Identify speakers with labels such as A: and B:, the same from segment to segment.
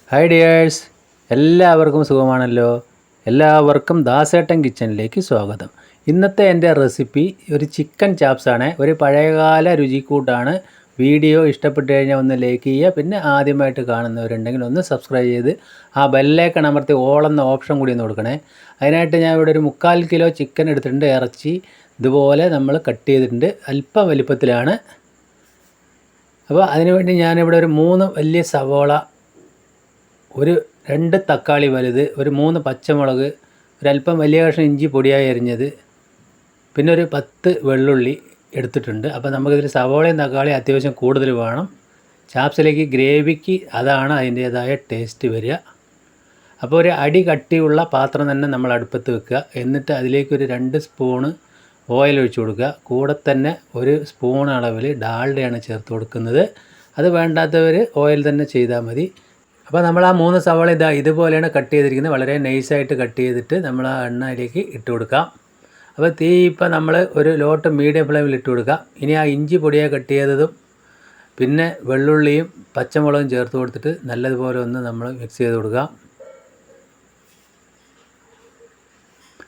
A: Hi dears, എല്ലാവർക്കും സുഖമാണല്ലോ. എല്ലാവർക്കും ദാസേട്ടൻ കിച്ചണിലേക്ക് സ്വാഗതം. ഇന്നത്തെ എൻ്റെ റെസിപ്പി ഒരു ചിക്കൻ ചാപ്സാണ്. ഒരു പഴയകാല രുചിക്കൂട്ടാണ്. വീഡിയോ ഇഷ്ടപ്പെട്ട് കഴിഞ്ഞാൽ ഒന്ന് ലൈക്ക് ചെയ്യുക. പിന്നെ ആദ്യമായിട്ട് കാണുന്നവരുണ്ടെങ്കിൽ ഒന്ന് സബ്സ്ക്രൈബ് ചെയ്ത് ആ ബെല്ലൈക്കൺ അമർത്തി ഓൾ എന്ന ഓപ്ഷൻ കൂടി ഒന്ന് കൊടുക്കണേ. അതിനായിട്ട് ഞാൻ ഇവിടെ ഒരു 3/4 കിലോ ചിക്കൻ എടുത്തിട്ടുണ്ട്. ഇറച്ചി ഇതുപോലെ നമ്മൾ കട്ട് ചെയ്തിട്ടുണ്ട്. അല്പം വലിപ്പത്തിലാണ്. അപ്പോൾ അതിനുവേണ്ടി ഞാനിവിടെ ഒരു 3 വലിയ സവോള, ഒരു 2 തക്കാളി വലുത്, ഒരു 3 പച്ചമുളക്, ഒരല്പം വലിയ കഷ്ണം ഇഞ്ചി പൊടിയായി അരിഞ്ഞത്, പിന്നെ ഒരു 10 വെള്ളുള്ളി എടുത്തിട്ടുണ്ട്. അപ്പോൾ നമുക്കിതിൽ സവോളയും തക്കാളിയും അത്യാവശ്യം കൂടുതൽ വേണം. ചാപ്സിലേക്ക് ഗ്രേവിക്ക് അതാണ് അതിൻ്റേതായ ടേസ്റ്റ് വരിക. അപ്പോൾ ഒരു അടി കട്ടിയുള്ള പാത്രം തന്നെ നമ്മൾ അടുപ്പത്ത് വെക്കുക. എന്നിട്ട് അതിലേക്ക് ഒരു 2 സ്പൂണ് ഓയിൽ ഒഴിച്ച് കൊടുക്കുക. കൂടെ തന്നെ ഒരു സ്പൂൺ അളവിൽ ഡാൽഡയാണ് ചേർത്ത് കൊടുക്കുന്നത്. അത് വേണ്ടാത്തവർ ഓയിൽ തന്നെ ചെയ്താൽ മതി. അപ്പോൾ നമ്മൾ ആ 3 സവാള ഇതുപോലെയാണ് കട്ട് ചെയ്തിരിക്കുന്നത്. വളരെ നൈസായിട്ട് കട്ട് ചെയ്തിട്ട് നമ്മൾ ആ എണ്ണയിലേക്ക് ഇട്ട് കൊടുക്കാം. അപ്പോൾ തീ ഇപ്പോൾ നമ്മൾ ഒരു ലോ ടു മീഡിയം ഫ്ലെയിമിൽ ഇട്ട് കൊടുക്കാം. ഇനി ആ ഇഞ്ചി പൊടിയായി കട്ട് ചെയ്തതും പിന്നെ വെള്ളുള്ളിയും പച്ചമുളകും ചേർത്ത് കൊടുത്തിട്ട് നല്ലതുപോലെ ഒന്ന് നമ്മൾ മിക്സ് ചെയ്ത് കൊടുക്കാം.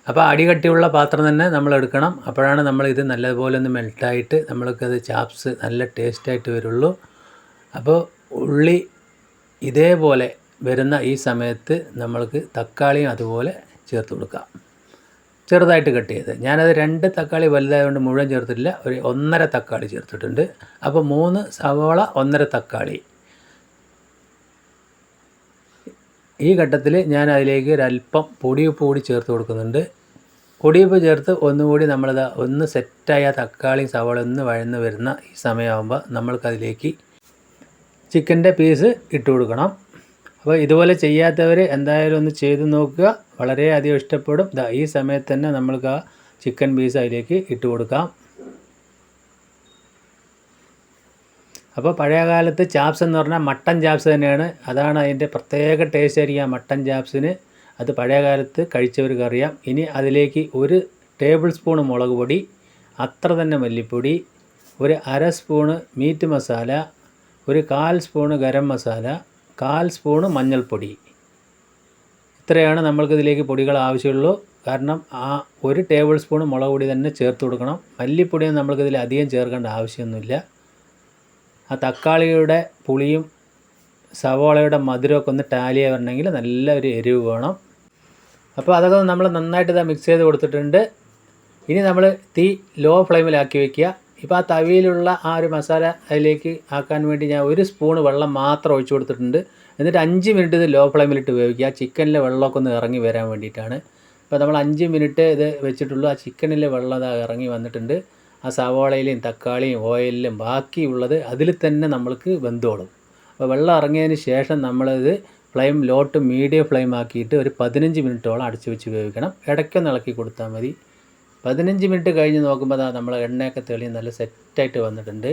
A: അപ്പോൾ അടികട്ടിയുള്ള പാത്രം തന്നെ നമ്മൾ എടുക്കണം. അപ്പോഴാണ് നമ്മളിത് നല്ലതുപോലെ ഒന്ന് മെൽട്ടായിട്ട് നമ്മൾക്കത് ചാപ്സ് നല്ല ടേസ്റ്റായിട്ട് വരുള്ളൂ. അപ്പോൾ ഉള്ളി ഇതേപോലെ വരുന്ന ഈ സമയത്ത് നമ്മൾക്ക് തക്കാളിയും അതുപോലെ ചേർത്ത് കൊടുക്കാം. ചെറുതായിട്ട് കട്ട് ചെയ്ത് ഞാനത് 2 തക്കാളി വലുതായതുകൊണ്ട് മുഴുവൻ ചേർത്തിട്ടില്ല. ഒരു 1.5 തക്കാളി ചേർത്തിട്ടുണ്ട്. അപ്പോൾ 3 സവോള 1.5 തക്കാളി. ഈ ഘട്ടത്തിൽ ഞാൻ അതിലേക്ക് ഒരല്പം പൊടിയുപ്പ് കൂടി ചേർത്ത് കൊടുക്കുന്നുണ്ട്. പൊടിയുപ്പ് ചേർത്ത് ഒന്നുകൂടി നമ്മളത് ഒന്ന് സെറ്റായ തക്കാളിയും സവോള ഒന്ന് വഴന്ന് വരുന്ന ഈ സമയമാകുമ്പോൾ നമ്മൾക്കതിലേക്ക് ചിക്കൻ്റെ പീസ് ഇട്ട് കൊടുക്കണം. അപ്പോൾ ഇതുപോലെ ചെയ്യാത്തവർ എന്തായാലും ഒന്ന് ചെയ്ത് നോക്കുക. വളരെയധികം ഇഷ്ടപ്പെടും. ഈ സമയത്ത് തന്നെ നമ്മൾക്ക് ആ ചിക്കൻ പീസ് അതിലേക്ക് ഇട്ട് കൊടുക്കാം. അപ്പോൾ പഴയ കാലത്ത് ചാപ്സ് എന്ന് പറഞ്ഞാൽ മട്ടൻ ചാപ്സ് തന്നെയാണ്. അതാണ് അതിൻ്റെ പ്രത്യേക ടേസ്റ്റ് ആയിരിക്കും ആ മട്ടൻ ചാപ്സിന്. അത് പഴയ കാലത്ത് കഴിച്ചവർക്ക് അറിയാം. ഇനി അതിലേക്ക് 1 ടേബിൾ സ്പൂൺ മുളക് പൊടി, അത്ര തന്നെ മല്ലിപ്പൊടി, ഒരു 1/2 സ്പൂണ് മീറ്റ് മസാല, ഒരു 1/4 സ്പൂണ് ഗരം മസാല, 1/4 സ്പൂണ് മഞ്ഞൾപ്പൊടി. ഇത്രയാണ് നമ്മൾക്കിതിലേക്ക് പൊടികൾ ആവശ്യമുള്ളൂ. കാരണം ആ 1 ടേബിൾ സ്പൂൺ മുളക് പൊടി തന്നെ ചേർത്ത് കൊടുക്കണം. മല്ലിപ്പൊടിയൊന്നും നമ്മൾക്കിതിൽ അധികം ചേർക്കേണ്ട ആവശ്യമൊന്നുമില്ല. ആ തക്കാളിയുടെ പുളിയും സവോളയുടെ മധുരമൊക്കെ ഒന്ന് ടാലിയായി വരണമെങ്കിൽ നല്ല ഒരു എരിവ് വേണം. അപ്പോൾ അതൊക്കെ നമ്മൾ നന്നായിട്ട് മിക്സ് ചെയ്ത് കൊടുത്തിട്ടുണ്ട്. ഇനി നമ്മൾ തീ ലോ ഫ്ലെയിമിലാക്കി വയ്ക്കുക. ഇപ്പോൾ ആ തവിയിലുള്ള ആ ഒരു മസാല അതിലേക്ക് ആക്കാൻ വേണ്ടി ഞാൻ 1 സ്പൂണ് വെള്ളം മാത്രം ഒഴിച്ചു കൊടുത്തിട്ടുണ്ട്. എന്നിട്ട് 5 മിനിറ്റ് ഇത് ലോ ഫ്ലെയിമിലിട്ട് വേവിക്കുക. ആ ചിക്കനിലെ വെള്ളമൊക്കെ ഒന്ന് ഇറങ്ങി വരാൻ വേണ്ടിയിട്ടാണ്. ഇപ്പോൾ നമ്മൾ 5 മിനിറ്റ് ഇത് വെച്ചിട്ടുള്ളൂ. ആ ചിക്കനിലെ വെള്ളം ഇറങ്ങി വന്നിട്ടുണ്ട്. ആ സവോളയിലും തക്കാളിയും ഓയിലിലും ബാക്കിയുള്ളത് അതിൽ തന്നെ നമ്മൾക്ക് വെന്തോളും. അപ്പോൾ വെള്ളം ഇറങ്ങിയതിന് ശേഷം നമ്മളിത് flame low to medium flame ആക്കിയിട്ട് ഒരു 15 മിനിറ്റോളം അടച്ചു വെച്ച് വേവിക്കണം. ഇടയ്ക്കൊന്ന് ഇളക്കി കൊടുത്താൽ മതി. 15 മിനിറ്റ് കഴിഞ്ഞ് നോക്കുമ്പോൾ നമ്മൾ എണ്ണയൊക്കെ തെളിഞ്ഞ് നല്ല സെറ്റായിട്ട് വന്നിട്ടുണ്ട്.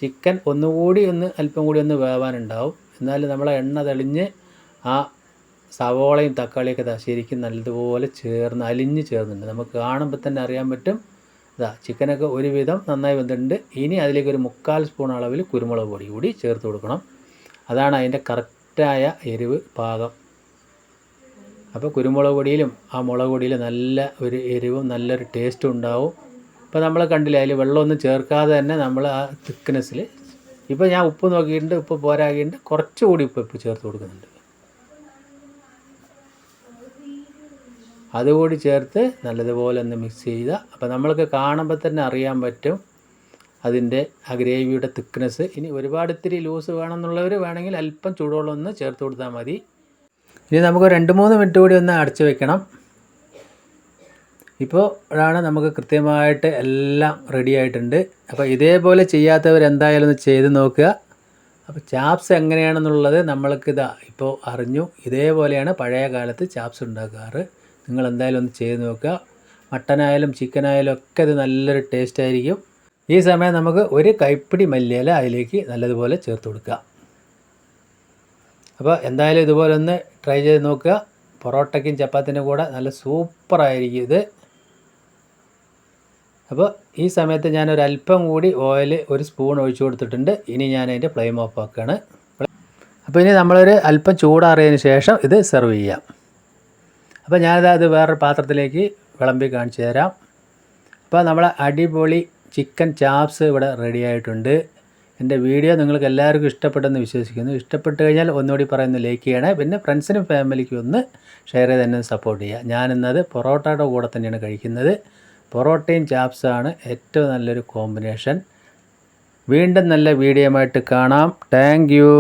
A: ചിക്കൻ ഒന്നുകൂടി അല്പം കൂടി ഒന്ന് വേവാനുണ്ടാവും. എന്നാലും നമ്മളെ എണ്ണ തെളിഞ്ഞ് ആ സവോളയും തക്കാളിയൊക്കെ ശരിക്കും നല്ലതുപോലെ അലിഞ്ഞ് ചേർന്നുണ്ട്. നമുക്ക് കാണുമ്പോൾ തന്നെ അറിയാൻ പറ്റും. ചിക്കനൊക്കെ ഒരുവിധം നന്നായി വന്നിട്ടുണ്ട്. ഇനി അതിലേക്ക് ഒരു 3/4 സ്പൂൺ അളവിൽ കുരുമുളക് പൊടി കൂടി ചേർത്ത് കൊടുക്കണം. അതാണ് അതിൻ്റെ കറക്റ്റായ എരിവ് പാകം. അപ്പോൾ കുരുമുളക് പൊടിയിലും ആ മുളക് പൊടിയിലും നല്ല ഒരു എരിവും നല്ലൊരു ടേസ്റ്റും ഉണ്ടാവും. ഇപ്പോൾ നമ്മൾ കണ്ടില്ല, അതിൽ വെള്ളമൊന്നും ചേർക്കാതെ തന്നെ നമ്മൾ ആ തിക്നെസ്സിൽ. ഇപ്പോൾ ഞാൻ ഉപ്പ് നോക്കിയിട്ടുണ്ട്. ഉപ്പ് പോരാകിയിട്ട് കുറച്ചുകൂടി ഉപ്പ് ചേർത്ത് കൊടുക്കുന്നുണ്ട്. അതുകൂടി ചേർത്ത് നല്ലതുപോലെ ഒന്ന് മിക്സ് ചെയ്യുക. അപ്പോൾ നമ്മൾക്ക് കാണുമ്പോൾ തന്നെ അറിയാൻ പറ്റും അതിൻ്റെ ആ ഗ്രേവിയുടെ തിക്നെസ്. ഇനി ഒരുപാട് ഇത്തിരി ലൂസ് വേണമെന്നുള്ളവർ വേണമെങ്കിൽ അല്പം ചൂടുവെള്ളം ഒന്ന് ചേർത്ത് കൊടുത്താൽ മതി. ഇനി നമുക്ക് 2-3 മിനിറ്റ് കൂടി ഒന്ന് അടച്ചു വെക്കണം. ഇപ്പോൾ ആണ് നമുക്ക് കൃത്യമായിട്ട് എല്ലാം റെഡി ആയിട്ടുണ്ട്. അപ്പോൾ ഇതേപോലെ ചെയ്യാത്തവർ എന്തായാലും ഒന്ന് ചെയ്ത് നോക്കുക. അപ്പോൾ ചാപ്സ് എങ്ങനെയാണെന്നുള്ളത് നമ്മൾക്ക് ഇപ്പോൾ അറിഞ്ഞു. ഇതേപോലെയാണ് പഴയ കാലത്ത് ചാപ്സ് ഉണ്ടാക്കാറ്. നിങ്ങൾ എന്തായാലും ഒന്ന് ചെയ്ത് നോക്കുക. മട്ടനായാലും ചിക്കനായാലും ഒക്കെ ഇത് നല്ലൊരു ടേസ്റ്റ് ആയിരിക്കും. ഈ സമയം നമുക്ക് 1 കൈപ്പിടി മല്ലിയില അതിലേക്ക് നല്ലതുപോലെ ചേർത്ത് കൊടുക്കുക. അപ്പോൾ എന്തായാലും ഇതുപോലെ ഒന്ന് ട്രൈ ചെയ്ത് നോക്കുക. പൊറോട്ടയ്ക്കും ചപ്പാത്തിൻ്റെ കൂടെ നല്ല സൂപ്പറായിരിക്കും ഇത്. അപ്പോൾ ഈ സമയത്ത് ഞാനൊരല്പം കൂടി ഓയിൽ ഒരു സ്പൂൺ ഒഴിച്ചു കൊടുത്തിട്ടുണ്ട്. ഇനി ഞാൻ അതിൻ്റെ ഫ്ലെയിം ഓഫ് ആക്കുകയാണ്. അപ്പോൾ ഇനി നമ്മളൊരു അല്പം ചൂടാറിയതിന് ശേഷം ഇത് സെർവ് ചെയ്യാം. അപ്പോൾ ഞാനത് വേറൊരു പാത്രത്തിലേക്ക് വിളമ്പി കാണിച്ചു തരാം. അപ്പോൾ നമ്മളെ അടിപൊളി ചിക്കൻ ചാപ്സ് ഇവിടെ റെഡി ആയിട്ടുണ്ട്. എൻ്റെ വീഡിയോ നിങ്ങൾക്ക് എല്ലാവർക്കും ഇഷ്ടപ്പെട്ടെന്ന് വിശ്വസിക്കുന്നു. ഇഷ്ടപ്പെട്ട് കഴിഞ്ഞാൽ ഒന്നുകൂടി പറയുന്നു, ലൈക്ക് ചെയ്യണേ. പിന്നെ ഫ്രണ്ട്സിനും ഫാമിലിക്കും ഒന്ന് ഷെയർ ചെയ്ത് തന്നെ സപ്പോർട്ട് ചെയ്യുക. ഞാനിന്നത് പൊറോട്ടയുടെ കൂടെ തന്നെയാണ് കഴിക്കുന്നത്. പൊറോട്ടയും ചാപ്സാണ് ഏറ്റവും നല്ലൊരു കോമ്പിനേഷൻ. വീണ്ടും നല്ല വീഡിയോ ആയിട്ട് കാണാം. Thank you.